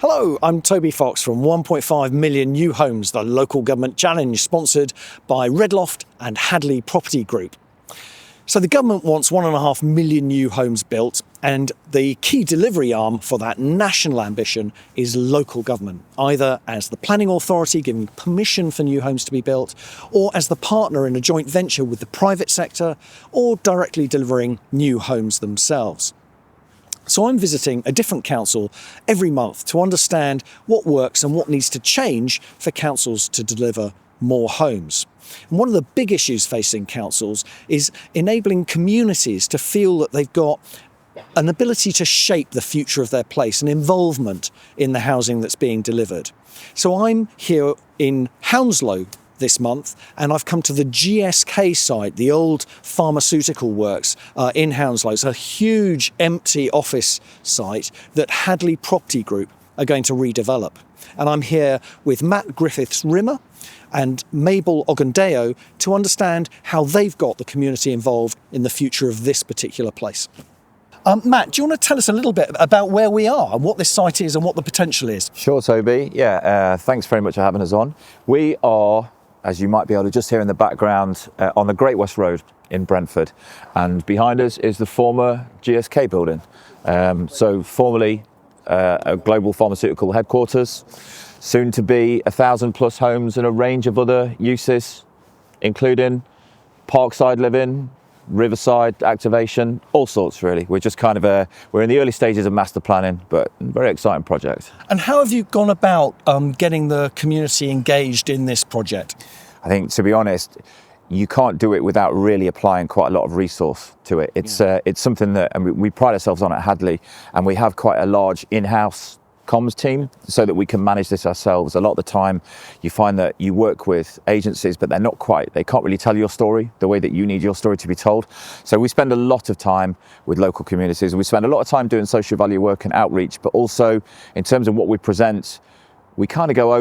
Hello, I'm Toby Fox from 1.5 Million New Homes, the local government challenge sponsored by Redloft and Hadley Property Group. So the government wants 1.5 million new homes built, and the key delivery arm for that national ambition is local government, either as the planning authority giving permission for new homes to be built, or as the partner in a joint venture with the private sector, or directly delivering new homes themselves. So I'm visiting a different council every month to understand what works and what needs to change for councils to deliver more homes. And one of the big issues facing councils is enabling communities to feel that they've got an ability to shape the future of their place and involvement in the housing that's being delivered. So I'm here in Hounslow this month, and I've come to the GSK site, the old pharmaceutical works in Hounslow. It's a huge empty office site that Hadley Property Group are going to redevelop. And I'm here with Matt Griffiths-Rimmer and Mabel Ogundeo to understand how they've got the community involved in the future of this particular place. Matt, do you want to tell us a little bit about where we are and what this site is and what the potential is? Sure, Toby. Thanks very much for having us on. We are, as you might be able to just hear in the background, on the Great West Road in Brentford. And behind us is the former GSK building. So formerly a global pharmaceutical headquarters, soon to be 1,000 plus homes and a range of other uses, including parkside living, riverside activation, all sorts really. We're just we're in the early stages of master planning, but a very exciting project. And how have you gone about getting the community engaged in this project? I think, to be honest, you can't do it without really applying quite a lot of resource to it. It's something that we pride ourselves on at Hadley, and we have quite a large in-house comms team so that we can manage this ourselves. A lot of the time you find that you work with agencies, but they can't really tell your story the way that you need your story to be told. So we spend a lot of time with local communities. We spend a lot of time doing social value work and outreach, but also in terms of what we present, we kind of go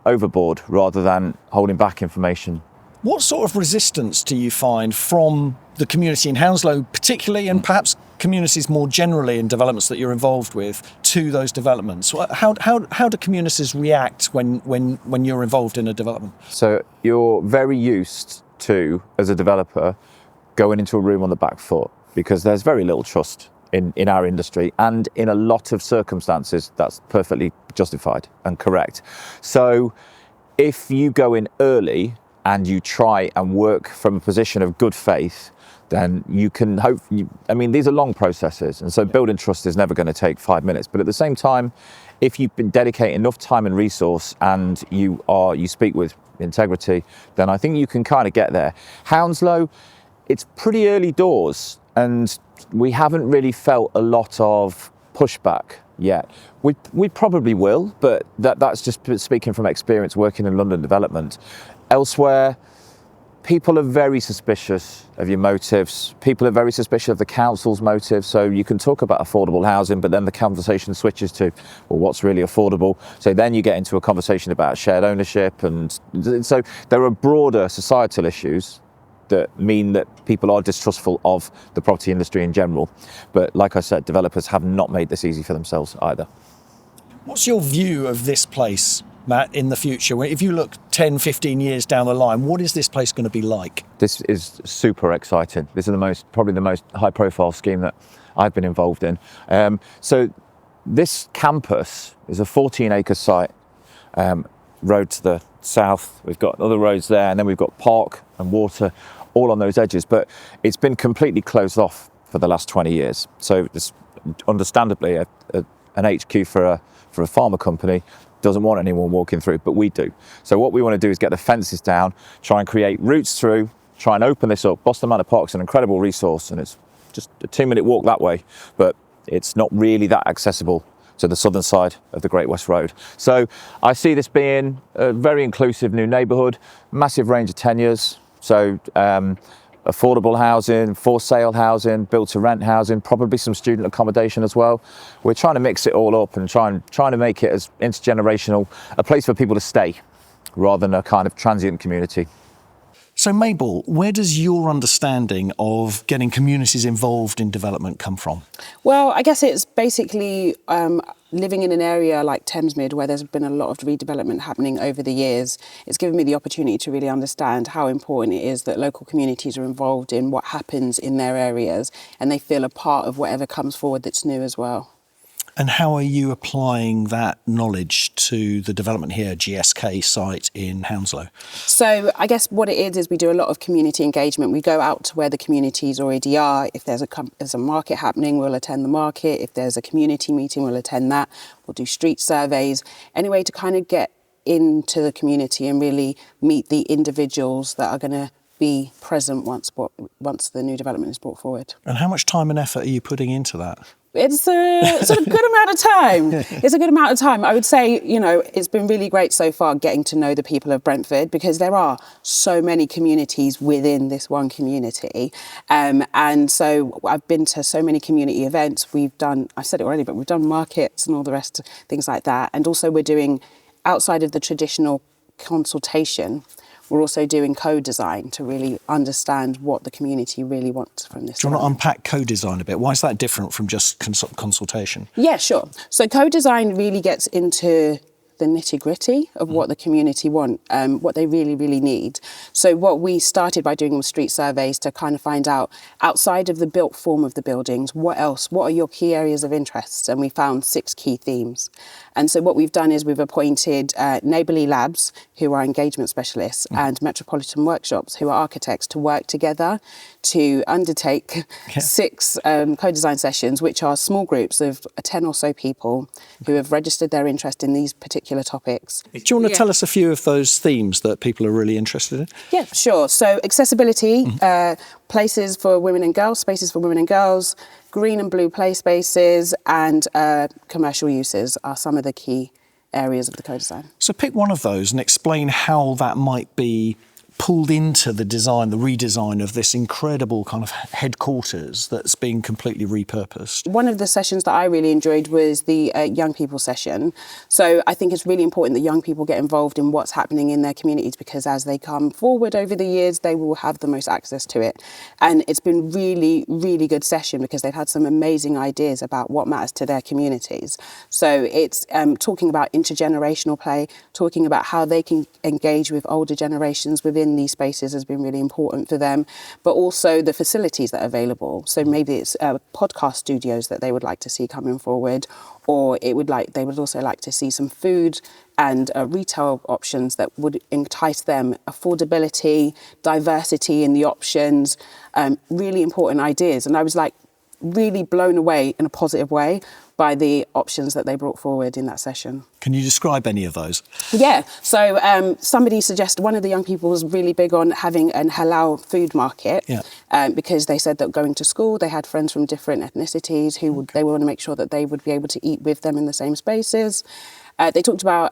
overboard rather than holding back information. What sort of resistance do you find from the community in Hounslow particularly, and perhaps communities more generally in developments that you're involved with, to those developments? How do communities react when you're involved in a development? So you're very used to, as a developer, going into a room on the back foot, because there's very little trust in our industry, and in a lot of circumstances that's perfectly justified and correct. So if you go in early and you try and work from a position of good faith, then you can hope. These are long processes, and so building trust is never going to take 5 minutes. But at the same time, if you've been dedicating enough time and resource, and you speak with integrity, then I think you can kind of get there. Hounslow, it's pretty early doors, and we haven't really felt a lot of pushback yet. We probably will, but that's just speaking from experience working in London development. Elsewhere, people are very suspicious of your motives. People are very suspicious of the council's motives. So you can talk about affordable housing, but then the conversation switches to, well, what's really affordable? So then you get into a conversation about shared ownership. And so there are broader societal issues that mean that people are distrustful of the property industry in general. But like I said, developers have not made this easy for themselves either. What's your view of this place, Matt, in the future? If you look 10, 15 years down the line, what is this place going to be like? This is super exciting. This is probably the most high profile scheme that I've been involved in. So this campus is a 14-acre site, road to the south. We've got other roads there, and then we've got park and water all on those edges, but it's been completely closed off for the last 20 years. So it's understandably an HQ for a pharma company doesn't want anyone walking through, but we do. So what we want to do is get the fences down, try and create routes through, try and open this up. Boston Manor Park's an incredible resource, and it's just a 2-minute walk that way, but it's not really that accessible to the southern side of the Great West Road. So I see this being a very inclusive new neighbourhood, massive range of tenures. So affordable housing, for sale housing, build to rent housing, probably some student accommodation as well. We're trying to mix it all up and trying to make it as intergenerational, a place for people to stay rather than a kind of transient community. So Mabel, where does your understanding of getting communities involved in development come from? Well, I guess it's basically living in an area like Thamesmid where there's been a lot of redevelopment happening over the years. It's given me the opportunity to really understand how important it is that local communities are involved in what happens in their areas and they feel a part of whatever comes forward that's new as well. And how are you applying that knowledge to the development here, GSK site in Hounslow? So I guess what it is we do a lot of community engagement. We go out to where the communities already are. If there's a market happening, we'll attend the market. If there's a community meeting, we'll attend that. We'll do street surveys. Anyway, to kind of get into the community and really meet the individuals that are going to be present once the new development is brought forward. And how much time and effort are you putting into that? It's a good amount of time. It's a good amount of time. I would say, it's been really great so far getting to know the people of Brentford because there are so many communities within this one community. And so I've been to so many community events. I've said it already, but we've done markets and all the rest, things like that. And also we're doing, outside of the traditional consultation, we're also doing co-design to really understand what the community really wants from this. Do you want to unpack co-design a bit? Why is that different from just consultation? Yeah, sure. So co-design really gets into the nitty-gritty of what the community want, what they really, really need. So what we started by doing was street surveys to kind of find out, outside of the built form of the buildings, what are your key areas of interest? And we found 6 key themes. And so what we've done is we've appointed Neighbourly Labs, who are engagement specialists, and Metropolitan Workshops, who are architects, to work together to undertake 6 co-design sessions, which are small groups of 10 or so people who have registered their interest in these particular topics. Do you want to tell us a few of those themes that people are really interested in? Yeah, sure. So accessibility, places for women and girls, spaces for women and girls, green and blue play spaces, and commercial uses are some of the key areas of the co-design. So pick one of those and explain how that might be pulled into the design, the redesign of this incredible kind of headquarters that's being completely repurposed. One of the sessions that I really enjoyed was the young people session. So I think it's really important that young people get involved in what's happening in their communities because as they come forward over the years, they will have the most access to it. And it's been really, really good session because they've had some amazing ideas about what matters to their communities. So it's talking about intergenerational play, talking about how they can engage with older generations within these spaces has been really important for them, but also the facilities that are available. So maybe it's podcast studios that they would like to see coming forward, or they would also like to see some food and retail options that would entice them. Affordability, diversity in the options, really important ideas. And I was really blown away in a positive way by the options that they brought forward in that session. Can you describe any of those? Yeah, so somebody suggested, one of the young people was really big on having an halal food market because they said that going to school, they had friends from different ethnicities who they want to make sure that they would be able to eat with them in the same spaces. They talked about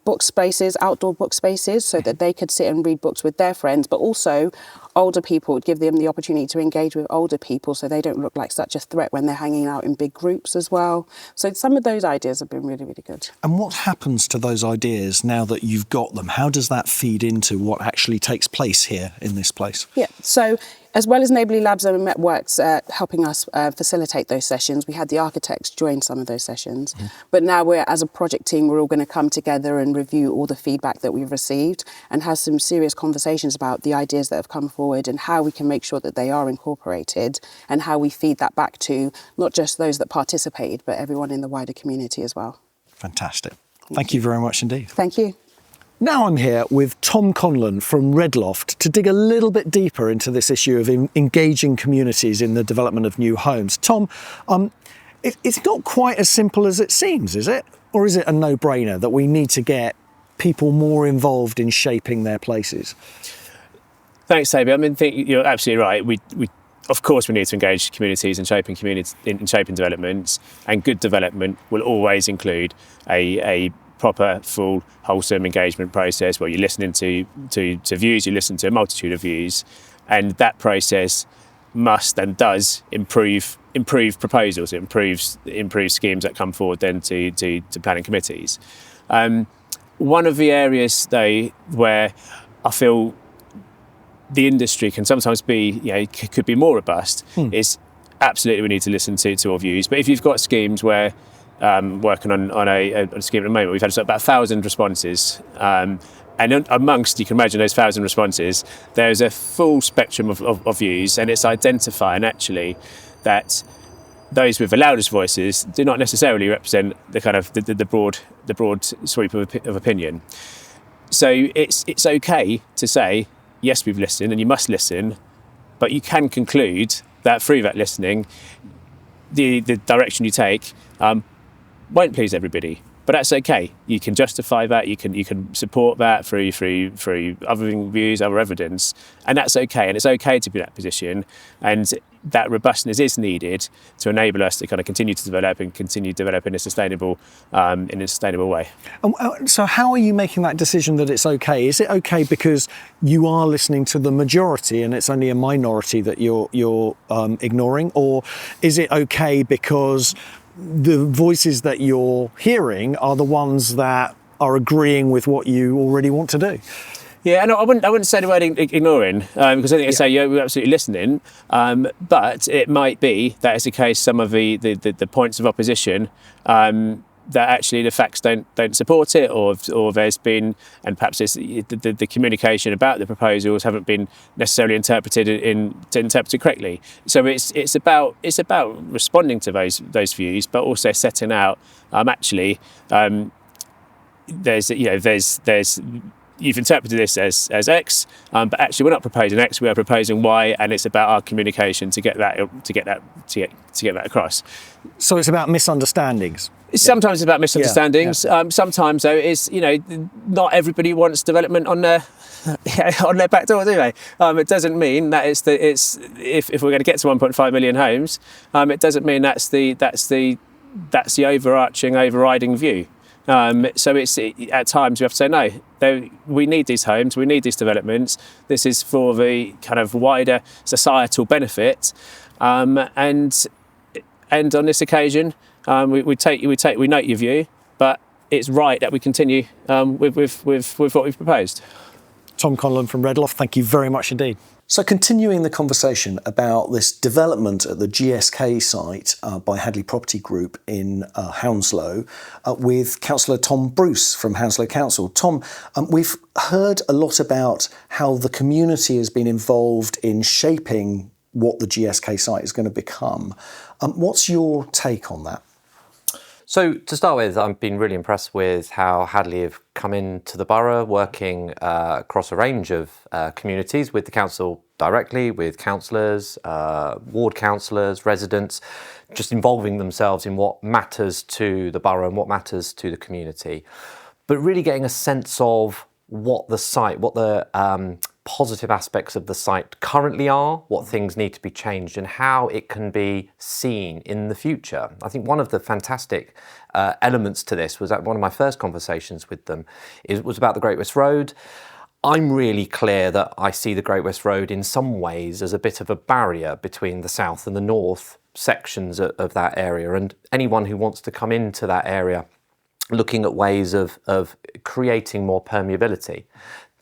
book spaces, outdoor book spaces, so that they could sit and read books with their friends, but also older people would give them the opportunity to engage with older people so they don't look like such a threat when they're hanging out in big groups as well. So some of those ideas have been really, really good. And what happens to those ideas now that you've got them? How does that feed into what actually takes place here in this place? Yeah, so as well as Neighbourly Labs and Metworks helping us facilitate those sessions, we had the architects join some of those sessions. But now as a project team, we're all going to come together and review all the feedback that we've received and have some serious conversations about the ideas that have come forward and how we can make sure that they are incorporated and how we feed that back to not just those that participated, but everyone in the wider community as well. Fantastic. Thank you very much indeed. Thank you. Now I'm here with Tom Conlon from Redloft to dig a little bit deeper into this issue of engaging communities in the development of new homes. Tom, it's not quite as simple as it seems, is it? Or is it a no-brainer that we need to get people more involved in shaping their places? Thanks, Toby. I mean, you're absolutely right. We of course, we need to engage communities in shaping developments, and good development will always include a proper, full, wholesome engagement process where you're listening to views, you listen to a multitude of views, and that process must and does improve proposals. It improves schemes that come forward then to planning committees. One of the areas though where I feel the industry can sometimes be, could be more robust, is absolutely we need to listen to all views. But if you've got schemes where working on a scheme at the moment, we've had about 1,000 responses. And amongst, you can imagine those 1,000 responses, there's a full spectrum of views, and it's identifying actually that those with the loudest voices do not necessarily represent the kind of the broad sweep of opinion. So it's okay to say, yes, we've listened, and you must listen, but you can conclude that through that listening, the direction you take won't please everybody. But that's okay. You can justify that. You can support that through other views, other evidence, and that's okay. And it's okay to be in that position. And that robustness is needed to enable us to kind of continue to develop and continue developing in a sustainable way. So, how are you making that decision that it's okay? Is it okay because you are listening to the majority and it's only a minority that you're ignoring, or is it okay because the voices that you're hearing are the ones that are agreeing with what you already want to do? Yeah, and I wouldn't say the word ignoring, because I think I say, we're absolutely listening, but it might be that it's the case some of the points of opposition that actually the facts don't support it, or there's been, and perhaps it's the communication about the proposals haven't been necessarily interpreted correctly. So it's about responding to those views, but also setting out there's you've interpreted this as X, but actually we're not proposing X, we are proposing Y, and it's about our communication to get that across. So it's about misunderstandings. Sometimes it's about misunderstandings. Yeah. Sometimes though, it's not everybody wants development on their back door, do they? It doesn't mean that if we're going to get to 1.5 million homes, it doesn't mean that's the overriding view. So at times we have to say no. We need these homes, we need these developments. This is for the kind of wider societal benefit, and on this occasion, we note your view, but it's right that we continue with what we've proposed. Tom Conlon from Redloft, thank you very much indeed. So continuing the conversation about this development at the GSK site by Hadley Property Group in Hounslow with Councillor Tom Bruce from Hounslow Council. Tom, we've heard a lot about how the community has been involved in shaping what the GSK site is going to become. What's your take on that? So to start with, I've been really impressed with how Hadley have come into the borough, working across a range of communities with the council directly, with councillors, ward councillors, residents, just involving themselves in what matters to the borough and what matters to the community. But really getting a sense of what the positive aspects of the site currently are, what things need to be changed, and how it can be seen in the future. I think one of the fantastic elements to this was that one of my first conversations with them was about the Great West Road. I'm really clear that I see the Great West Road in some ways as a bit of a barrier between the south and the north sections of that area, and anyone who wants to come into that area looking at ways of creating more permeability.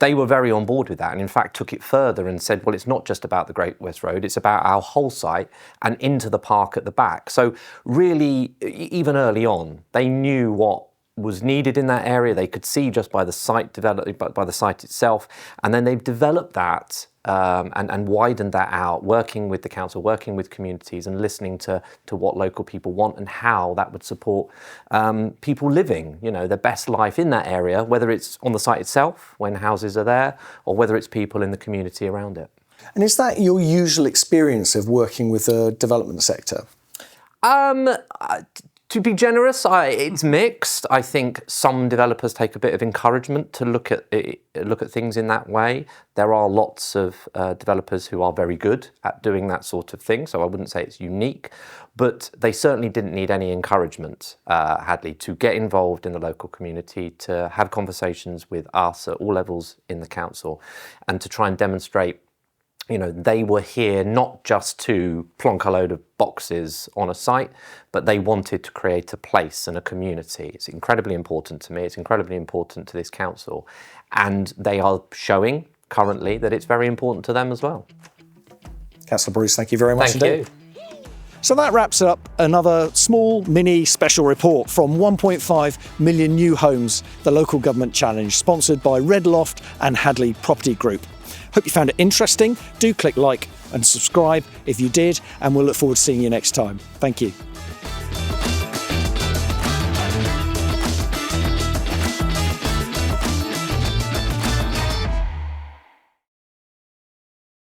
They were very on board with that, and in fact took it further and said, well, it's not just about the Great West Road, it's about our whole site and into the park at the back. So really, even early on, they knew what was needed in that area. They could see just by the site by the site itself, and then they've developed that and widened that out, working with the council, working with communities, and listening to what local people want and how that would support people living, their best life in that area, whether it's on the site itself when houses are there, or whether it's people in the community around it. And is that your usual experience of working with the development sector? To be generous, it's mixed. I think some developers take a bit of encouragement to look at things in that way. There are lots of developers who are very good at doing that sort of thing, so I wouldn't say it's unique, but they certainly didn't need any encouragement, Hadley, to get involved in the local community, to have conversations with us at all levels in the council, and to try and demonstrate they were here not just to plonk a load of boxes on a site, but they wanted to create a place and a community. It's incredibly important to me. It's incredibly important to this council. And they are showing currently that it's very important to them as well. Councillor Bruce, thank you very much Thank indeed. you. So that wraps up another small mini special report from 1.5 million new homes, the local government challenge, sponsored by Redloft and Hadley Property Group. Hope you found it interesting. Do click like and subscribe if you did, and we'll look forward to seeing you next time. Thank you.